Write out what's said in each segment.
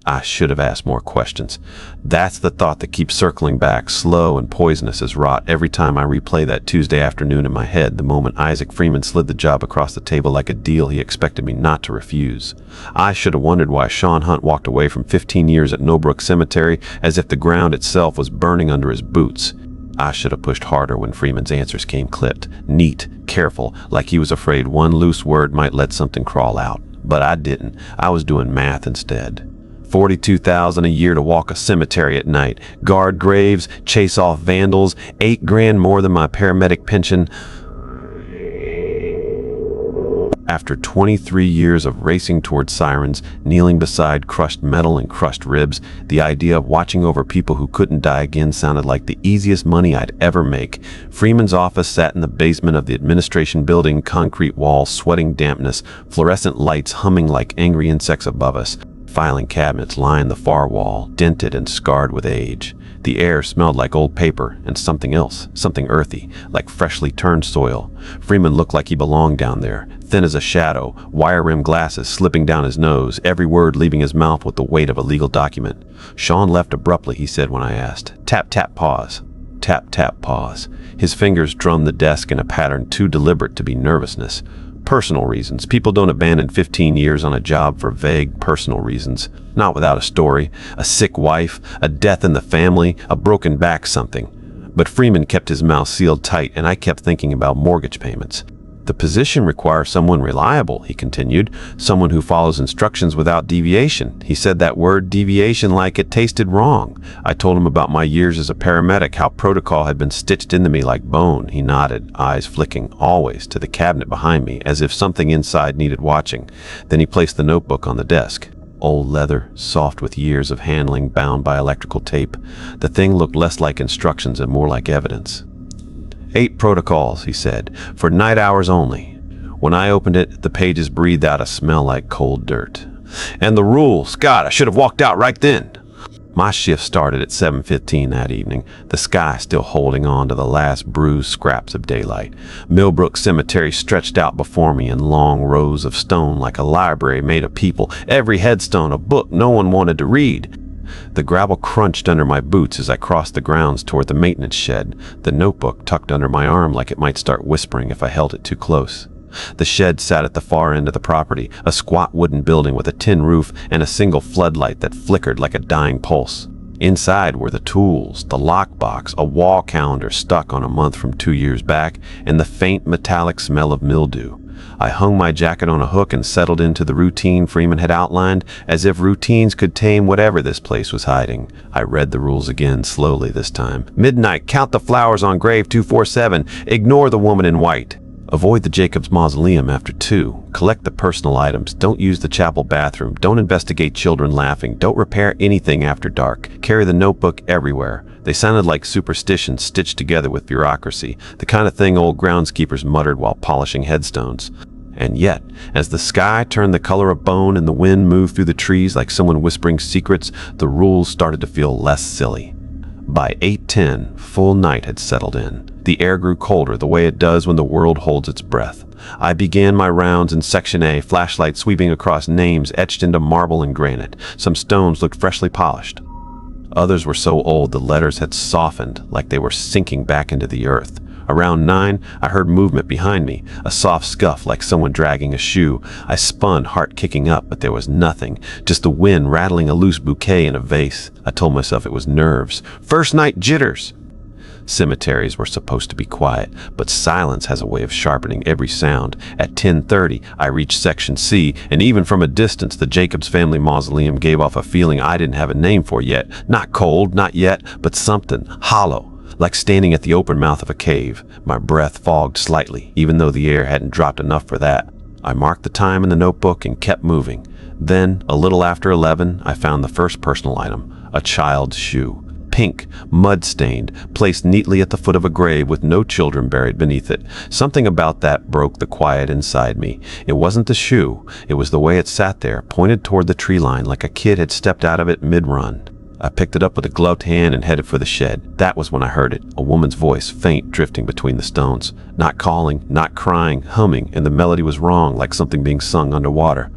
I should have asked more questions. That's the thought that keeps circling back, slow and poisonous as rot, every time I replay that Tuesday afternoon in my head, the moment Isaac Freeman slid the job across the table like a deal he expected me not to refuse. I should have wondered why Sean Hunt walked away from 15 years at Knowbrook Cemetery as if the ground itself was burning under his boots. I should have pushed harder when Freeman's answers came clipped, neat, careful, like he was afraid one loose word might let something crawl out. But I didn't. I was doing math instead. $42,000 a year to walk a cemetery at night, guard graves, chase off vandals, $8,000 more than my paramedic pension. After 23 years of racing toward sirens, kneeling beside crushed metal and crushed ribs, the idea of watching over people who couldn't die again sounded like the easiest money I'd ever make. Freeman's office sat in the basement of the administration building, concrete walls, sweating dampness, fluorescent lights humming like angry insects above us. Filing cabinets lined the far wall, dented and scarred with age. The air smelled like old paper and something else, something earthy, like freshly turned soil. Freeman looked like he belonged down there, thin as a shadow, wire-rimmed glasses slipping down his nose, every word leaving his mouth with the weight of a legal document. Sean left abruptly, he said when I asked. Tap, tap, pause. Tap, tap, pause. His fingers drummed the desk in a pattern too deliberate to be nervousness. Personal reasons. People don't abandon 15 years on a job for vague personal reasons. Not without a story, a sick wife, a death in the family, a broken back, something. But Freeman kept his mouth sealed tight, and I kept thinking about mortgage payments. The position requires someone reliable, he continued, someone who follows instructions without deviation. He said that word deviation like it tasted wrong. I told him about my years as a paramedic, how protocol had been stitched into me like bone. He nodded, eyes flicking, always, to the cabinet behind me, as if something inside needed watching. Then he placed the notebook on the desk. Old leather, soft with years of handling, bound by electrical tape. The thing looked less like instructions and more like evidence. 8 protocols, he said, for night hours only. When I opened it, the pages breathed out a smell like cold dirt. And the rules. God, I should have walked out right then. My shift started at 7:15 that evening, the sky still holding on to the last bruised scraps of daylight. Millbrook Cemetery stretched out before me in long rows of stone like a library made of people, every headstone a book no one wanted to read. The gravel crunched under my boots as I crossed the grounds toward the maintenance shed, the notebook tucked under my arm like it might start whispering if I held it too close. The shed sat at the far end of the property, a squat wooden building with a tin roof and a single floodlight that flickered like a dying pulse. Inside were the tools, the lockbox, a wall calendar stuck on a month from 2 years back, and the faint metallic smell of mildew. I hung my jacket on a hook and settled into the routine Freeman had outlined, as if routines could tame whatever this place was hiding. I read the rules again, slowly this time. Midnight, count the flowers on grave 247. Ignore the woman in white. Avoid the Jacobs Mausoleum after 2. Collect the personal items. Don't use the chapel bathroom. Don't investigate children laughing. Don't repair anything after dark. Carry the notebook everywhere. They sounded like superstitions stitched together with bureaucracy, the kind of thing old groundskeepers muttered while polishing headstones. And yet, as the sky turned the color of bone and the wind moved through the trees like someone whispering secrets, the rules started to feel less silly. By 8:10, full night had settled in. The air grew colder, the way it does when the world holds its breath. I began my rounds in Section A, flashlight sweeping across names etched into marble and granite. Some stones looked freshly polished. Others were so old the letters had softened, like they were sinking back into the earth. Around 9, I heard movement behind me, a soft scuff like someone dragging a shoe. I spun, heart kicking up, but there was nothing, just the wind rattling a loose bouquet in a vase. I told myself it was nerves. First night jitters! Cemeteries were supposed to be quiet, but silence has a way of sharpening every sound. At 10:30, I reached Section C, and even from a distance, the Jacobs family mausoleum gave off a feeling I didn't have a name for yet. Not cold, not yet, but something, hollow, like standing at the open mouth of a cave. My breath fogged slightly, even though the air hadn't dropped enough for that. I marked the time in the notebook and kept moving. Then, a little after 11, I found the first personal item, a child's shoe. Pink, mud-stained, placed neatly at the foot of a grave with no children buried beneath it. Something about that broke the quiet inside me. It wasn't the shoe. It was the way it sat there, pointed toward the tree line like a kid had stepped out of it mid-run. I picked it up with a gloved hand and headed for the shed. That was when I heard it, a woman's voice, faint, drifting between the stones. Not calling, not crying, humming, and the melody was wrong, like something being sung underwater.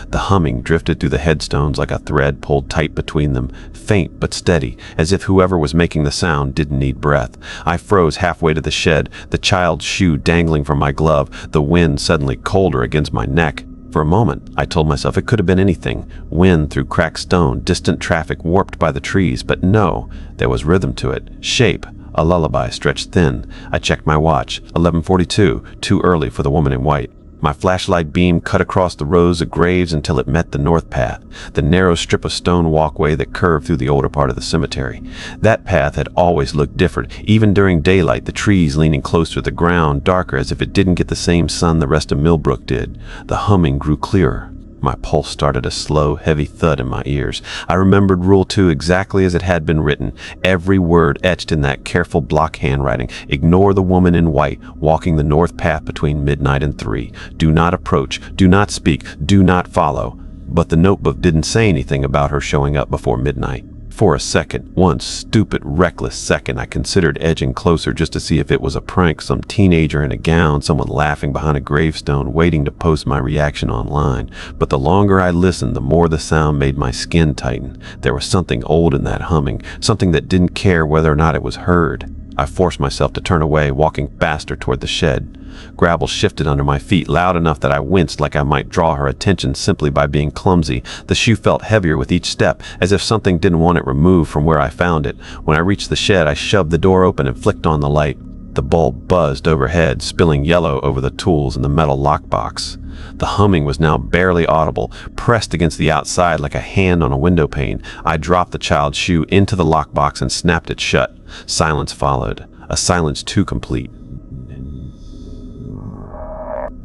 The humming drifted through the headstones like a thread pulled tight between them, faint but steady, as if whoever was making the sound didn't need breath. I froze halfway to the shed, the child's shoe dangling from my glove, the wind suddenly colder against my neck. For a moment, I told myself it could have been anything. Wind through cracked stone, distant traffic warped by the trees, but no, there was rhythm to it, shape. A lullaby stretched thin. I checked my watch. 11:42, too early for the woman in white. My flashlight beam cut across the rows of graves until it met the north path, the narrow strip of stone walkway that curved through the older part of the cemetery. That path had always looked different, even during daylight, the trees leaning closer to the ground, darker as if it didn't get the same sun the rest of Millbrook did. The humming grew clearer. My pulse started a slow, heavy thud in my ears. I remembered Rule 2 exactly as it had been written, every word etched in that careful block handwriting. Ignore the woman in white, walking the north path between midnight and 3. Do not approach, do not speak, do not follow. But the notebook didn't say anything about her showing up before midnight. For a second, one stupid, reckless second, I considered edging closer just to see if it was a prank, some teenager in a gown, someone laughing behind a gravestone, waiting to post my reaction online. But the longer I listened, the more the sound made my skin tighten. There was something old in that humming, something that didn't care whether or not it was heard. I forced myself to turn away, walking faster toward the shed. Gravel shifted under my feet, loud enough that I winced like I might draw her attention simply by being clumsy. The shoe felt heavier with each step, as if something didn't want it removed from where I found it. When I reached the shed, I shoved the door open and flicked on the light. The bulb buzzed overhead, spilling yellow over the tools and the metal lockbox. The humming was now barely audible, pressed against the outside like a hand on a window pane. I dropped the child's shoe into the lockbox and snapped it shut. Silence followed, a silence too complete.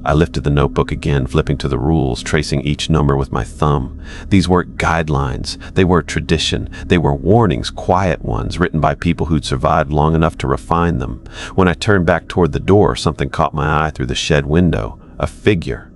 I lifted the notebook again, flipping to the rules, tracing each number with my thumb. These weren't guidelines. They were tradition. They were warnings, quiet ones, written by people who'd survived long enough to refine them. When I turned back toward the door, something caught my eye through the shed window. A figure.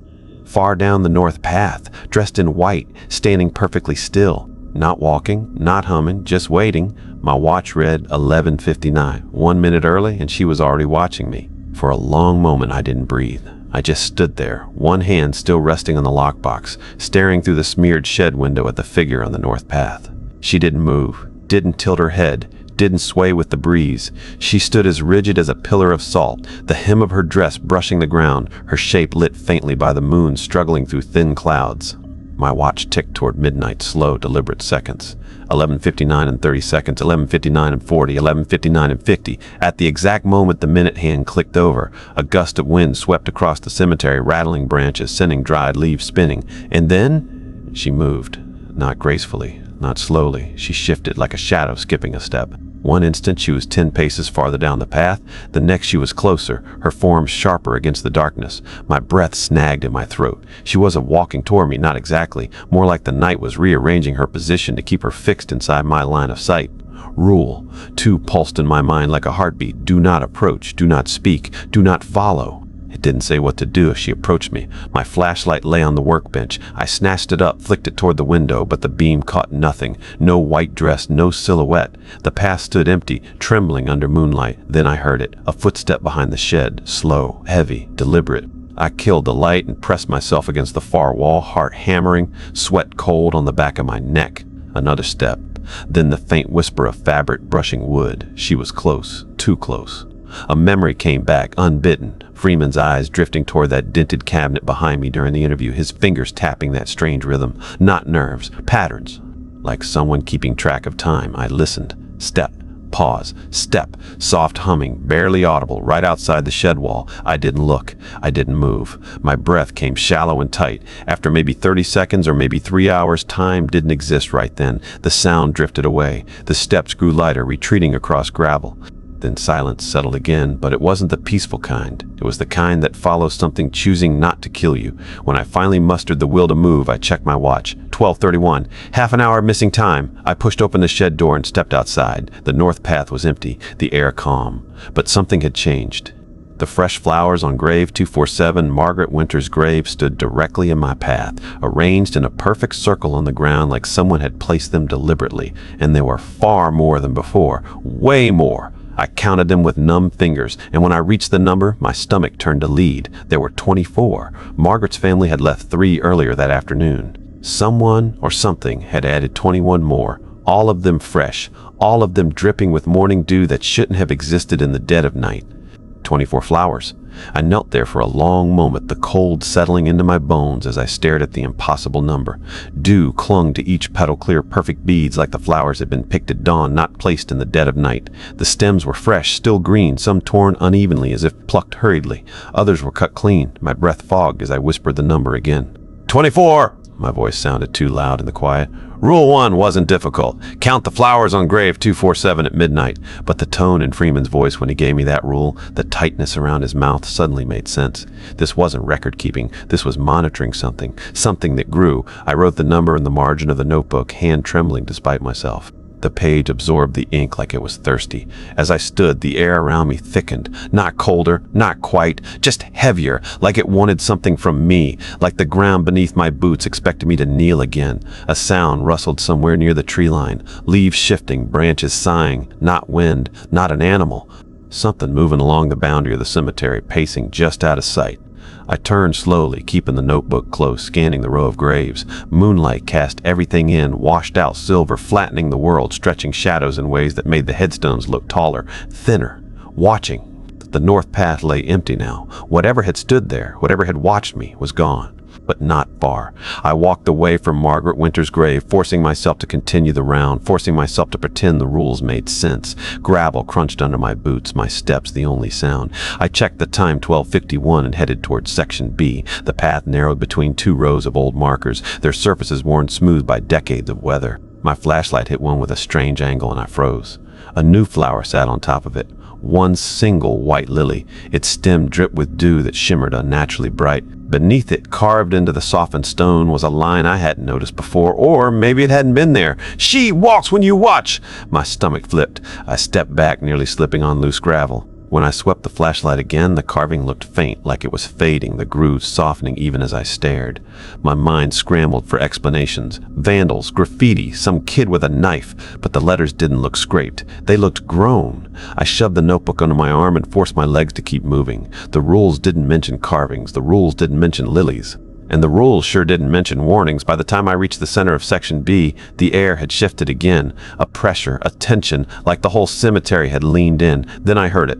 Far down the north path, dressed in white, standing perfectly still. Not walking, not humming, just waiting. My watch read 11:59. 1 minute early, and she was already watching me. For a long moment, I didn't breathe. I just stood there, one hand still resting on the lockbox, staring through the smeared shed window at the figure on the north path. She didn't move, didn't tilt her head, didn't sway with the breeze. She stood as rigid as a pillar of salt, the hem of her dress brushing the ground, her shape lit faintly by the moon struggling through thin clouds. My watch ticked toward midnight, slow, deliberate seconds. 11:59 and 30 seconds, 11:59 and 40, 11:59 and 50. At the exact moment the minute hand clicked over, a gust of wind swept across the cemetery, rattling branches, sending dried leaves spinning. And then she moved. Not gracefully, not slowly. She shifted like a shadow skipping a step. One instant she was 10 paces farther down the path, the next she was closer, her form sharper against the darkness. My breath snagged in my throat. She wasn't walking toward me, not exactly. More like the night was rearranging her position to keep her fixed inside my line of sight. Rule 2 pulsed in my mind like a heartbeat. Do not approach, do not speak, do not follow. It didn't say what to do if she approached me. My flashlight lay on the workbench. I snatched it up, flicked it toward the window, but the beam caught nothing. No white dress, no silhouette. The path stood empty, trembling under moonlight. Then I heard it, a footstep behind the shed, slow, heavy, deliberate. I killed the light and pressed myself against the far wall, heart hammering, sweat cold on the back of my neck. Another step. Then the faint whisper of fabric brushing wood. She was close, too close. A memory came back, unbidden. Freeman's eyes drifting toward that dented cabinet behind me during the interview, his fingers tapping that strange rhythm. Not nerves, patterns. Like someone keeping track of time, I listened. Step, pause, step, soft humming, barely audible, right outside the shed wall. I didn't look. I didn't move. My breath came shallow and tight. After maybe 30 seconds or maybe 3 hours, time didn't exist right then. The sound drifted away. The steps grew lighter, retreating across gravel. Then silence settled again, but it wasn't the peaceful kind. It was the kind that follows something choosing not to kill you. When I finally mustered the will to move, I checked my watch. 12:31. Half an hour of missing time. I pushed open the shed door and stepped outside. The north path was empty, the air calm. But something had changed. The fresh flowers on grave 247, Margaret Winter's grave, stood directly in my path, arranged in a perfect circle on the ground like someone had placed them deliberately. And they were far more than before. Way more. I counted them with numb fingers, and when I reached the number, my stomach turned to lead. There were 24. Margaret's family had left 3 earlier that afternoon. Someone or something had added 21 more, all of them fresh, all of them dripping with morning dew that shouldn't have existed in the dead of night. 24 flowers. I knelt there for a long moment, the cold settling into my bones as I stared at the impossible number. Dew clung to each petal, clear, perfect beads like the flowers had been picked at dawn, not placed in the dead of night. The stems were fresh, still green, some torn unevenly as if plucked hurriedly. Others were cut clean. My breath fogged as I whispered the number again. 24! My voice sounded too loud in the quiet. Rule 1 wasn't difficult. Count the flowers on grave 247 at midnight. But the tone in Freeman's voice when he gave me that rule, the tightness around his mouth suddenly made sense. This wasn't record keeping. This was monitoring something. Something that grew. I wrote the number in the margin of the notebook, hand trembling despite myself. The page absorbed the ink like it was thirsty. As I stood, the air around me thickened. Not colder, not quite, just heavier, like it wanted something from me, like the ground beneath my boots expected me to kneel again. A sound rustled somewhere near the tree line, leaves shifting, branches sighing, not wind, not an animal. Something moving along the boundary of the cemetery, pacing just out of sight. I turned slowly, keeping the notebook close, scanning the row of graves. Moonlight cast everything in, washed out silver, flattening the world, stretching shadows in ways that made the headstones look taller, thinner. Watching. The north path lay empty now. Whatever had stood there, whatever had watched me, was gone. But not far. I walked away from Margaret Winter's grave, forcing myself to continue the round, forcing myself to pretend the rules made sense. Gravel crunched under my boots, my steps the only sound. I checked the time, 12:51, and headed towards Section B. The path narrowed between 2 rows of old markers, their surfaces worn smooth by decades of weather. My flashlight hit one with a strange angle, and I froze. A new flower sat on top of it. One single white lily, its stem dripped with dew that shimmered unnaturally bright. Beneath it, carved into the softened stone, was a line I hadn't noticed before, or maybe it hadn't been there. "She walks when you watch!" My stomach flipped. I stepped back, nearly slipping on loose gravel. When I swept the flashlight again, the carving looked faint, like it was fading, the grooves softening even as I stared. My mind scrambled for explanations. Vandals, graffiti, some kid with a knife, but the letters didn't look scraped. They looked grown. I shoved the notebook under my arm and forced my legs to keep moving. The rules didn't mention carvings. The rules didn't mention lilies. And the rules sure didn't mention warnings. By the time I reached the center of Section B, the air had shifted again. A pressure, a tension, like the whole cemetery had leaned in. Then I heard it.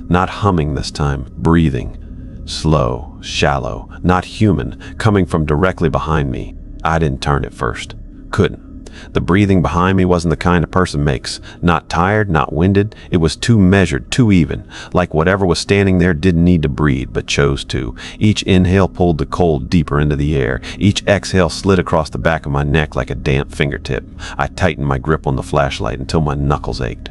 Not humming this time, breathing. Slow, shallow, not human, coming from directly behind me. I didn't turn at first. Couldn't. The breathing behind me wasn't the kind a person makes. Not tired, not winded. It was too measured, too even. Like whatever was standing there didn't need to breathe, but chose to. Each inhale pulled the cold deeper into the air. Each exhale slid across the back of my neck like a damp fingertip. I tightened my grip on the flashlight until my knuckles ached.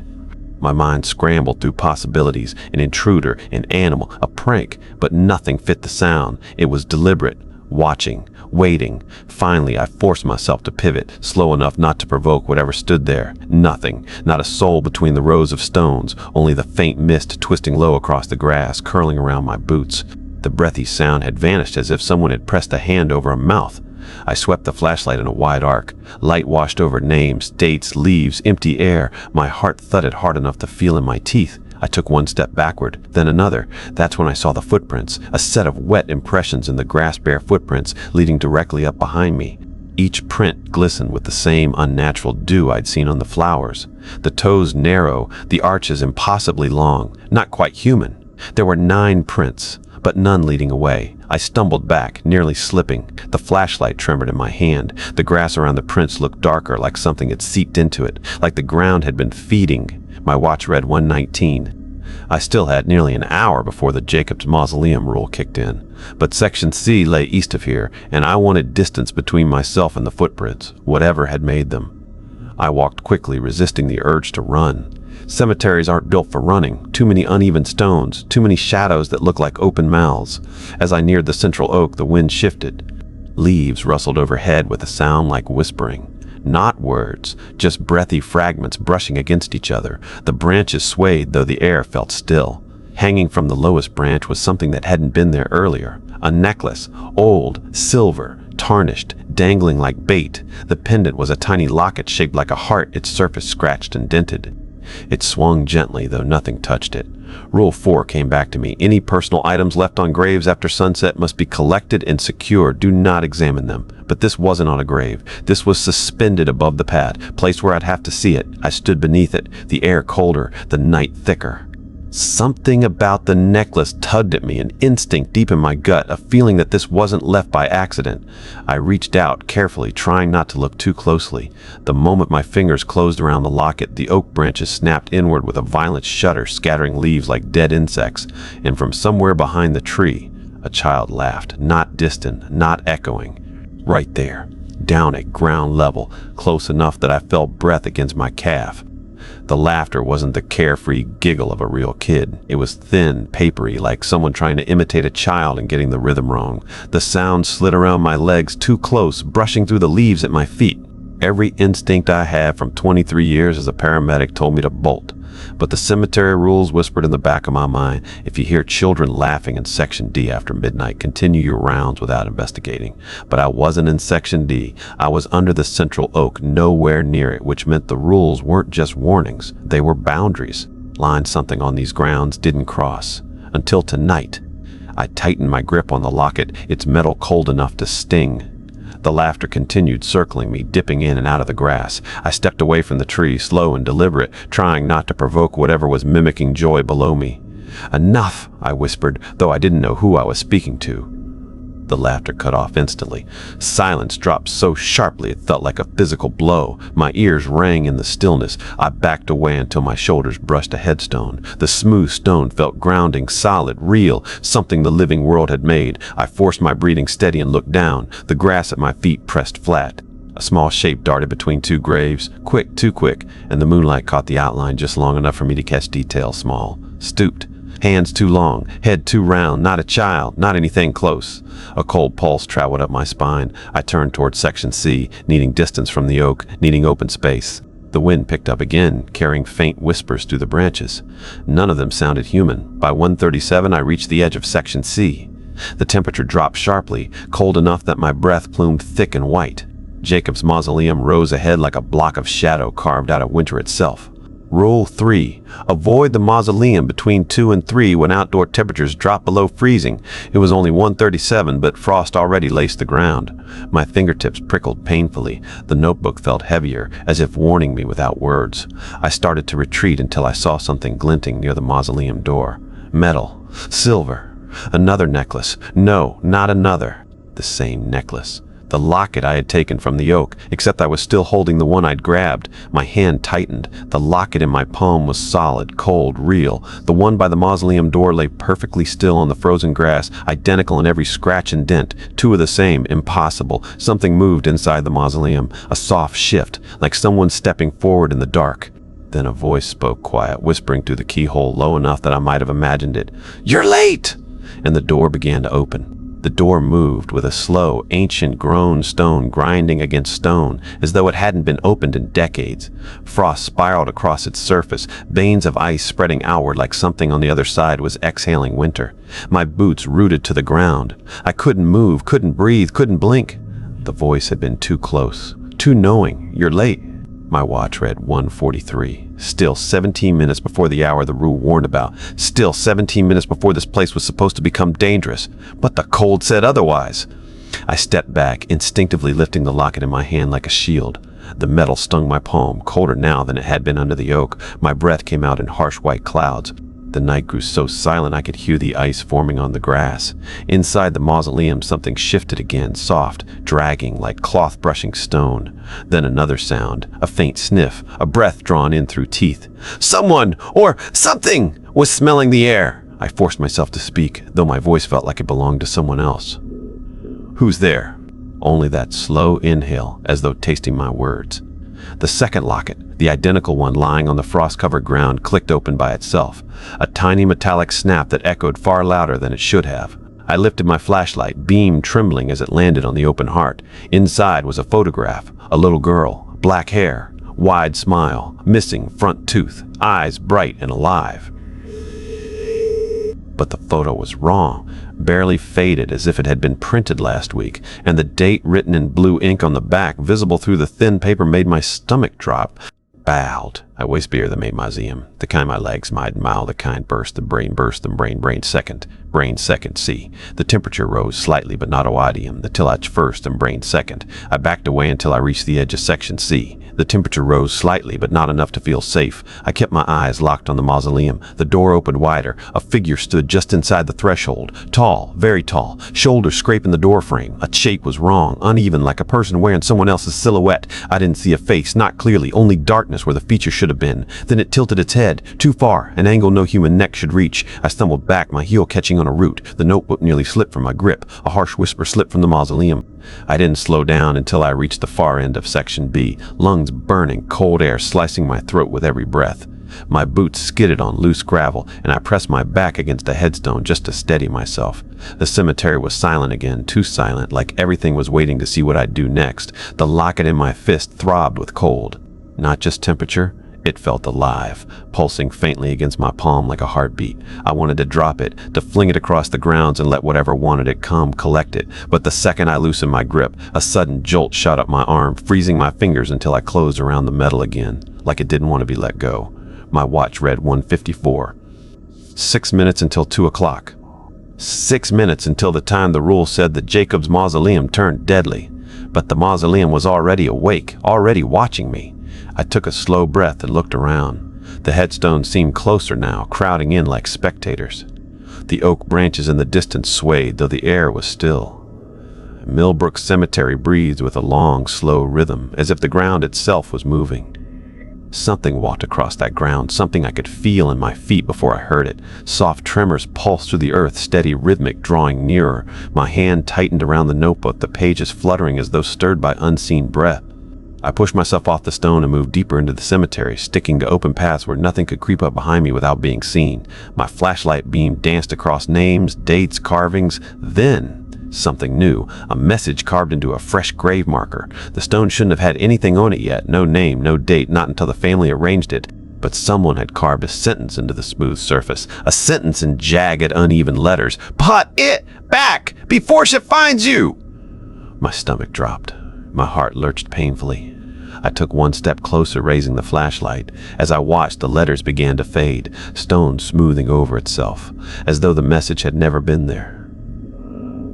My mind scrambled through possibilities, an intruder, an animal, a prank, but nothing fit the sound. It was deliberate, watching, waiting. Finally, I forced myself to pivot, slow enough not to provoke whatever stood there. Nothing, not a soul between the rows of stones, only the faint mist twisting low across the grass, curling around my boots. The breathy sound had vanished as if someone had pressed a hand over a mouth. I swept the flashlight in a wide arc. Light washed over names, dates, leaves, empty air. My heart thudded hard enough to feel in my teeth. I took one step backward, then another. That's when I saw the footprints, a set of wet impressions in the grass-bare footprints leading directly up behind me. Each print glistened with the same unnatural dew I'd seen on the flowers. The toes narrow, the arches impossibly long, not quite human. There were 9 prints, but none leading away. I stumbled back, nearly slipping. The flashlight trembled in my hand. The grass around the prints looked darker, like something had seeped into it, like the ground had been feeding. My watch read 1:19. I still had nearly an hour before the Jacob's Mausoleum rule kicked in. But Section C lay east of here, and I wanted distance between myself and the footprints, whatever had made them. I walked quickly, resisting the urge to run. Cemeteries aren't built for running. Too many uneven stones, too many shadows that look like open mouths. As I neared the central oak, the wind shifted. Leaves rustled overhead with a sound like whispering. Not words, just breathy fragments brushing against each other. The branches swayed, though the air felt still. Hanging from the lowest branch was something that hadn't been there earlier. A necklace, old, silver, tarnished, dangling like bait. The pendant was a tiny locket shaped like a heart, its surface scratched and dented. It swung gently, though nothing touched it. Rule 4 came back to me. Any personal items left on graves after sunset must be collected and secured. Do not examine them. But this wasn't on a grave. This was suspended above the pad, placed where I'd have to see it. I stood beneath it, the air colder, the night thicker. Something about the necklace tugged at me, an instinct deep in my gut, a feeling that this wasn't left by accident. I reached out carefully, trying not to look too closely. The moment my fingers closed around the locket, the oak branches snapped inward with a violent shudder, scattering leaves like dead insects. And from somewhere behind the tree, a child laughed, not distant, not echoing. Right there, down at ground level, close enough that I felt breath against my calf. The laughter wasn't the carefree giggle of a real kid. It was thin, papery, like someone trying to imitate a child and getting the rhythm wrong. The sound slid around my legs too close, brushing through the leaves at my feet. Every instinct I had from 23 years as a paramedic told me to bolt. But the cemetery rules whispered in the back of my mind, if you hear children laughing in Section D after midnight, continue your rounds without investigating. But I wasn't in Section D. I was under the central oak, nowhere near it, which meant the rules weren't just warnings. They were boundaries. Lines something on these grounds didn't cross. Until tonight. I tightened my grip on the locket, its metal cold enough to sting. The laughter continued, circling me, dipping in and out of the grass. I stepped away from the tree, slow and deliberate, trying not to provoke whatever was mimicking joy below me. "Enough," I whispered, though I didn't know who I was speaking to. The laughter cut off instantly. Silence dropped so sharply it felt like a physical blow. My ears rang in the stillness. I backed away until my shoulders brushed a headstone. The smooth stone felt grounding, solid, real, something the living world had made. I forced my breathing steady and looked down. The grass at my feet pressed flat. A small shape darted between two graves, quick, too quick, and the moonlight caught the outline just long enough for me to catch details small. Stooped. Hands too long, head too round, not a child, not anything close. A cold pulse traveled up my spine. I turned toward Section C, needing distance from the oak, needing open space. The wind picked up again, carrying faint whispers through the branches. None of them sounded human. By 1:37, I reached the edge of Section C. The temperature dropped sharply, cold enough that my breath plumed thick and white. Jacob's mausoleum rose ahead like a block of shadow carved out of winter itself. Rule 3. Avoid the mausoleum between 2 and 3 when outdoor temperatures drop below freezing. It was only 1:37, but frost already laced the ground. My fingertips prickled painfully. The notebook felt heavier, as if warning me without words. I started to retreat until I saw something glinting near the mausoleum door. Metal. Silver. Another necklace. No, not another. The same necklace. The locket I had taken from the oak, except I was still holding the one I'd grabbed. My hand tightened. The locket in my palm was solid, cold, real. The one by the mausoleum door lay perfectly still on the frozen grass, identical in every scratch and dent. Two of the same. Impossible. Something moved inside the mausoleum. A soft shift, like someone stepping forward in the dark. Then a voice spoke quiet, whispering through the keyhole low enough that I might have imagined it. "You're late!" And the door began to open. The door moved with a slow, ancient-grown stone grinding against stone, as though it hadn't been opened in decades. Frost spiraled across its surface, veins of ice spreading outward like something on the other side was exhaling winter. My boots rooted to the ground. I couldn't move, couldn't breathe, couldn't blink. The voice had been too close, too knowing. "You're late." My watch read 1:43. Still 17 minutes before the hour the rule warned about. Still 17 minutes before this place was supposed to become dangerous. But the cold said otherwise. I stepped back, instinctively lifting the locket in my hand like a shield. The metal stung my palm, colder now than it had been under the oak. My breath came out in harsh white clouds. The night grew so silent I could hear the ice forming on the grass. Inside the mausoleum, something shifted again, soft, dragging, like cloth brushing stone. Then another sound, a faint sniff, a breath drawn in through teeth. Someone, or something, was smelling the air. I forced myself to speak, though my voice felt like it belonged to someone else. "Who's there?" Only that slow inhale, as though tasting my words. The second locket, the identical one lying on the frost-covered ground, clicked open by itself. A tiny metallic snap that echoed far louder than it should have. I lifted my flashlight, beam trembling as it landed on the open heart. Inside was a photograph, a little girl, black hair, wide smile, missing front tooth, eyes bright and alive. But the photo was wrong, barely faded as if it had been printed last week, and the date written in blue ink on the back, visible through the thin paper, made my stomach drop. Bowed. I whispered the mausoleum, the kind my legs might mile, the kind burst, the brain second, see. The temperature rose slightly, but not a wadium, the tillage first and brain second. I backed away until I reached the edge of section C. The temperature rose slightly, but not enough to feel safe. I kept my eyes locked on the mausoleum. The door opened wider. A figure stood just inside the threshold. Tall, very tall, shoulders scraping the door frame. A shape was wrong, uneven, like a person wearing someone else's silhouette. I didn't see a face, not clearly, only darkness where the features should have been. Then it tilted its head, too far, an angle no human neck should reach. I stumbled back, my heel catching on a root. The notebook nearly slipped from my grip. A harsh whisper slipped from the mausoleum. I didn't slow down until I reached the far end of section B, lungs burning, cold air slicing my throat with every breath. My boots skidded on loose gravel, and I pressed my back against a headstone just to steady myself. The cemetery was silent again, too silent, like everything was waiting to see what I'd do next. The locket in my fist throbbed with cold. Not just temperature. It felt alive, pulsing faintly against my palm like a heartbeat. I wanted to drop it, to fling it across the grounds and let whatever wanted it come collect it. But the second I loosened my grip, a sudden jolt shot up my arm, freezing my fingers until I closed around the metal again, like it didn't want to be let go. My watch read 1:54. 6 minutes until 2 o'clock. 6 minutes until the time the rule said that Jacob's mausoleum turned deadly. But the mausoleum was already awake, already watching me. I took a slow breath and looked around. The headstones seemed closer now, crowding in like spectators. The oak branches in the distance swayed, though the air was still. Millbrook Cemetery breathed with a long, slow rhythm, as if the ground itself was moving. Something walked across that ground, something I could feel in my feet before I heard it. Soft tremors pulsed through the earth, steady, rhythmic, drawing nearer. My hand tightened around the notebook, the pages fluttering as though stirred by unseen breath. I pushed myself off the stone and moved deeper into the cemetery, sticking to open paths where nothing could creep up behind me without being seen. My flashlight beam danced across names, dates, carvings. Then, something new, a message carved into a fresh grave marker. The stone shouldn't have had anything on it yet, no name, no date, not until the family arranged it. But someone had carved a sentence into the smooth surface, a sentence in jagged, uneven letters. "Put it back before she finds you!" My stomach dropped. My heart lurched painfully. I took one step closer, raising the flashlight. As I watched, the letters began to fade, stone smoothing over itself, as though the message had never been there.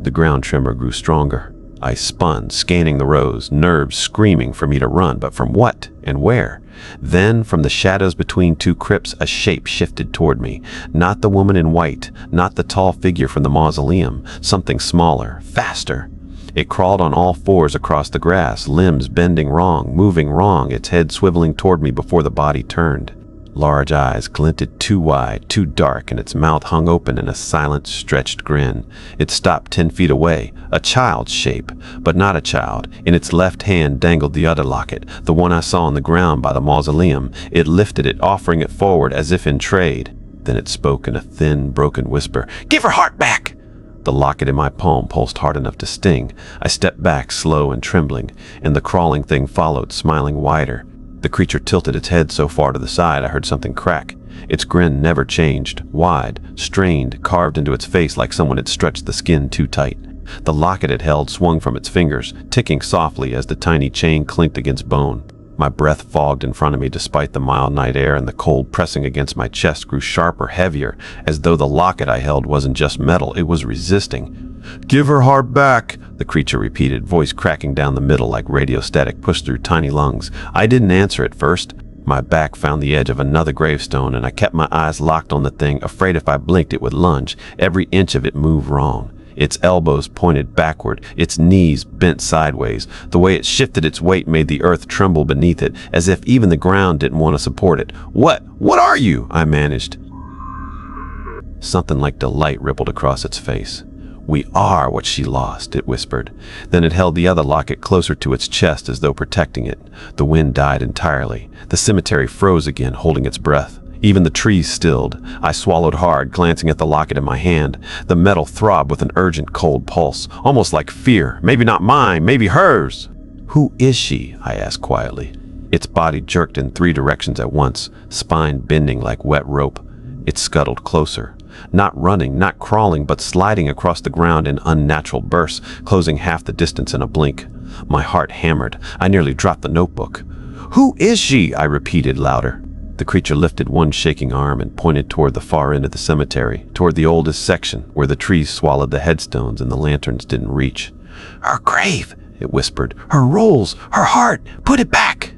The ground tremor grew stronger. I spun, scanning the rows, nerves screaming for me to run, but from what and where? Then, from the shadows between two crypts, a shape shifted toward me. Not the woman in white, not the tall figure from the mausoleum, something smaller, faster. It crawled on all fours across the grass, limbs bending wrong, moving wrong, its head swiveling toward me before the body turned. Large eyes glinted too wide, too dark, and its mouth hung open in a silent, stretched grin. It stopped 10 feet away, a child's shape, but not a child. In its left hand dangled the other locket, the one I saw on the ground by the mausoleum. It lifted it, offering it forward as if in trade. Then it spoke in a thin, broken whisper. "Give her heart back!" The locket in my palm pulsed hard enough to sting. I stepped back, slow and trembling, and the crawling thing followed, smiling wider. The creature tilted its head so far to the side I heard something crack. Its grin never changed, wide, strained, carved into its face like someone had stretched the skin too tight. The locket it held swung from its fingers, ticking softly as the tiny chain clinked against bone. My breath fogged in front of me despite the mild night air, and the cold pressing against my chest grew sharper, heavier, as though the locket I held wasn't just metal, it was resisting. "Give her heart back," the creature repeated, voice cracking down the middle like radio static pushed through tiny lungs. I didn't answer at first. My back found the edge of another gravestone, and I kept my eyes locked on the thing, afraid if I blinked it would lunge. Every inch of it moved wrong. Its elbows pointed backward, its knees bent sideways. The way it shifted its weight made the earth tremble beneath it, as if even the ground didn't want to support it. What are you?" I managed. Something like delight rippled across its face. "We are what she lost," it whispered. Then it held the other locket closer to its chest as though protecting it. The wind died entirely. The cemetery froze again, holding its breath. Even the trees stilled. I swallowed hard, glancing at the locket in my hand. The metal throbbed with an urgent, cold pulse, almost like fear. Maybe not mine, maybe hers. "Who is she?" I asked quietly. Its body jerked in 3 directions at once, spine bending like wet rope. It scuttled closer. Not running, not crawling, but sliding across the ground in unnatural bursts, closing half the distance in a blink. My heart hammered. I nearly dropped the notebook. "Who is she?" I repeated louder. The creature lifted one shaking arm and pointed toward the far end of the cemetery, toward the oldest section, where the trees swallowed the headstones and the lanterns didn't reach. "Her grave," it whispered. "Her rolls, her heart, put it back!"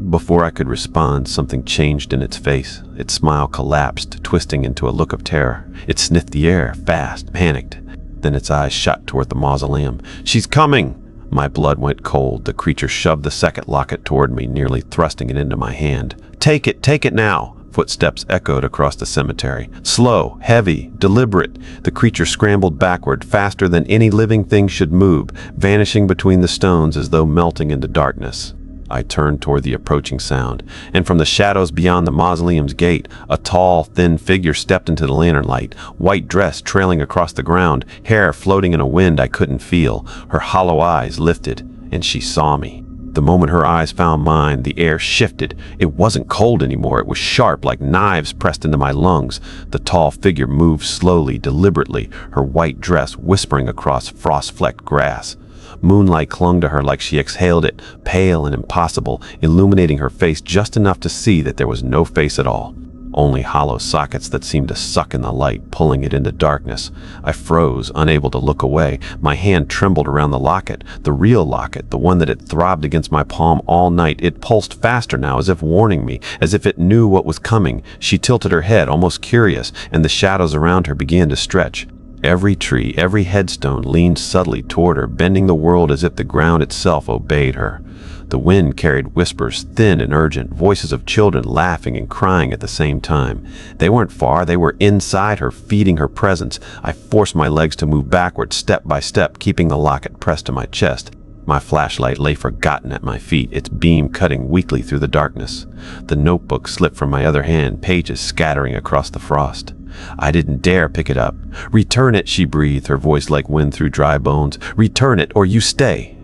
Before I could respond, something changed in its face. Its smile collapsed, twisting into a look of terror. It sniffed the air, fast, panicked. Then its eyes shot toward the mausoleum. "She's coming!" My blood went cold. The creature shoved the second locket toward me, nearly thrusting it into my hand. Take it now!" Footsteps echoed across the cemetery. Slow, heavy, deliberate. The creature scrambled backward, faster than any living thing should move, vanishing between the stones as though melting into darkness. I turned toward the approaching sound, and from the shadows beyond the mausoleum's gate, a tall, thin figure stepped into the lantern light, white dress trailing across the ground, hair floating in a wind I couldn't feel. Her hollow eyes lifted, and she saw me. The moment her eyes found mine, the air shifted. It wasn't cold anymore. It was sharp, like knives pressed into my lungs. The tall figure moved slowly, deliberately, her white dress whispering across frost-flecked grass. Moonlight clung to her like she exhaled it, pale and impossible, illuminating her face just enough to see that there was no face at all. Only hollow sockets that seemed to suck in the light, pulling it into darkness. I froze, unable to look away. My hand trembled around the locket, the real locket, the one that had throbbed against my palm all night. It pulsed faster now, as if warning me, as if it knew what was coming. She tilted her head, almost curious, and the shadows around her began to stretch. Every tree, every headstone leaned subtly toward her, bending the world as if the ground itself obeyed her. The wind carried whispers, thin and urgent, voices of children laughing and crying at the same time. They weren't far, they were inside her, feeding her presence. I forced my legs to move backward, step by step, keeping the locket pressed to my chest. My flashlight lay forgotten at my feet, its beam cutting weakly through the darkness. The notebook slipped from my other hand, pages scattering across the frost. I didn't dare pick it up. "Return it," she breathed, her voice like wind through dry bones. "Return it, or you stay."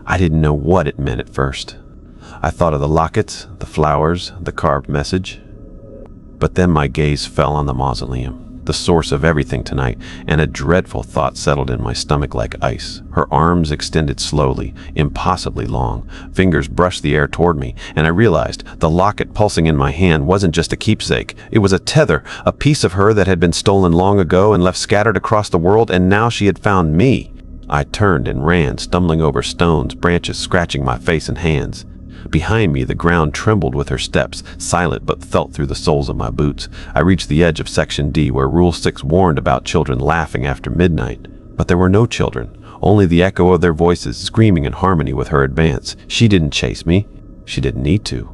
I didn't know what it meant at first. I thought of the lockets, the flowers, the carved message. But then my gaze fell on the mausoleum, the source of everything tonight, and a dreadful thought settled in my stomach like ice. Her arms extended slowly, impossibly long. Fingers brushed the air toward me, and I realized the locket pulsing in my hand wasn't just a keepsake. It was a tether, a piece of her that had been stolen long ago and left scattered across the world, and now she had found me. I turned and ran, stumbling over stones, branches scratching my face and hands. Behind me, the ground trembled with her steps, silent but felt through the soles of my boots. I reached the edge of Section D, where Rule 6 warned about children laughing after midnight. But there were no children, only the echo of their voices screaming in harmony with her advance. She didn't chase me. She didn't need to.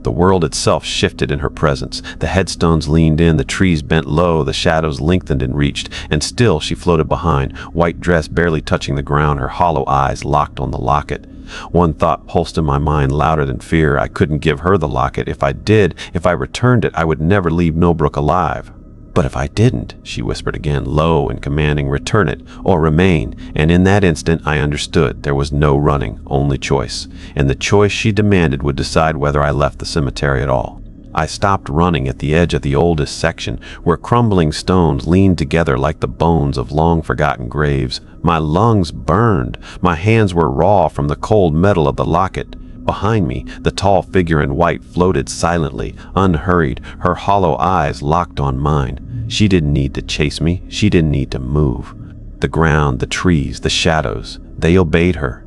The world itself shifted in her presence. The headstones leaned in, the trees bent low, the shadows lengthened and reached, and still she floated behind, white dress barely touching the ground, her hollow eyes locked on the locket. One thought pulsed in my mind louder than fear. I couldn't give her the locket. If I did, if I returned it, I would never leave Millbrook alive. But if I didn't, she whispered again, low and commanding, return it or remain. And in that instant, I understood there was no running, only choice. And the choice she demanded would decide whether I left the cemetery at all. I stopped running at the edge of the oldest section, where crumbling stones leaned together like the bones of long-forgotten graves. My lungs burned. My hands were raw from the cold metal of the locket. Behind me, the tall figure in white floated silently, unhurried, her hollow eyes locked on mine. She didn't need to chase me. She didn't need to move. The ground, the trees, the shadows, they obeyed her.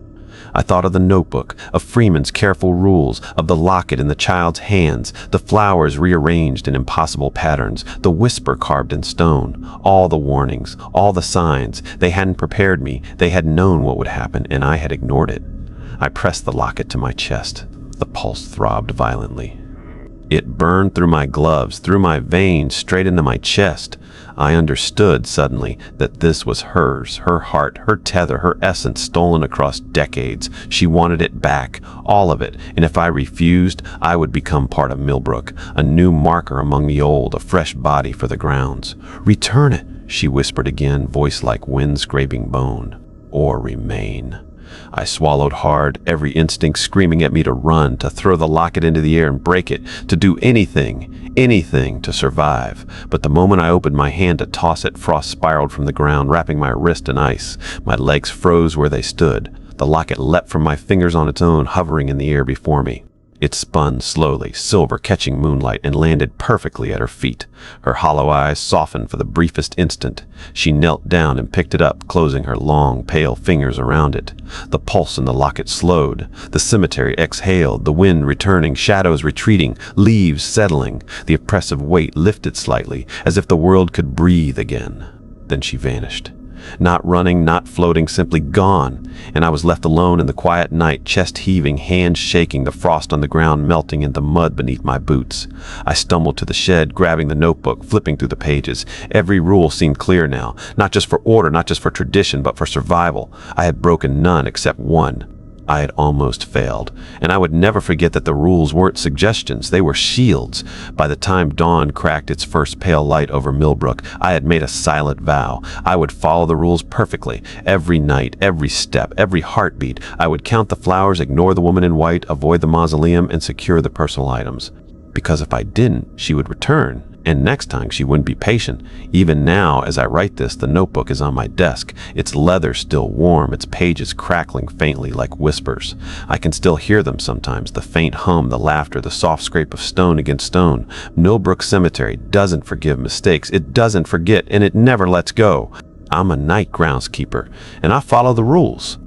I thought of the notebook, of Freeman's careful rules, of the locket in the child's hands, the flowers rearranged in impossible patterns, the whisper carved in stone, all the warnings, all the signs. They hadn't prepared me. They had known what would happen, and I had ignored it. I pressed the locket to my chest. The pulse throbbed violently. It burned through my gloves, through my veins, straight into my chest. I understood suddenly that this was hers, her heart, her tether, her essence stolen across decades. She wanted it back, all of it, and if I refused, I would become part of Millbrook, a new marker among the old, a fresh body for the grounds. Return it, she whispered again, voice like wind scraping bone, or remain. I swallowed hard, every instinct screaming at me to run, to throw the locket into the air and break it, to do anything to survive. But the moment I opened my hand to toss it, frost spiraled from the ground, wrapping my wrist in ice. My legs froze where they stood. The locket leapt from my fingers on its own, hovering in the air before me. It spun slowly, silver catching moonlight, and landed perfectly at her feet. Her hollow eyes softened for the briefest instant. She knelt down and picked it up, closing her long, pale fingers around it. The pulse in the locket slowed. The cemetery exhaled, the wind returning, shadows retreating, leaves settling. The oppressive weight lifted slightly, as if the world could breathe again. Then she vanished. Not running, not floating, simply gone. And I was left alone in the quiet night, chest heaving, hands shaking, the frost on the ground melting into mud beneath my boots. I stumbled to the shed, grabbing the notebook, flipping through the pages. Every rule seemed clear now, not just for order, not just for tradition, but for survival. I had broken none except one. I had almost failed, and I would never forget that the rules weren't suggestions, they were shields. By the time dawn cracked its first pale light over Millbrook, I had made a silent vow. I would follow the rules perfectly. Every night, every step, every heartbeat. I would count the flowers, ignore the woman in white, avoid the mausoleum, and secure the personal items. Because if I didn't, she would return. And next time she wouldn't be patient. Even now, as I write this, the notebook is on my desk, its leather still warm, its pages crackling faintly like whispers. I can still hear them sometimes, the faint hum, the laughter, the soft scrape of stone against stone. Millbrook Cemetery doesn't forgive mistakes, it doesn't forget, and it never lets go. I'm a night groundskeeper, and I follow the rules.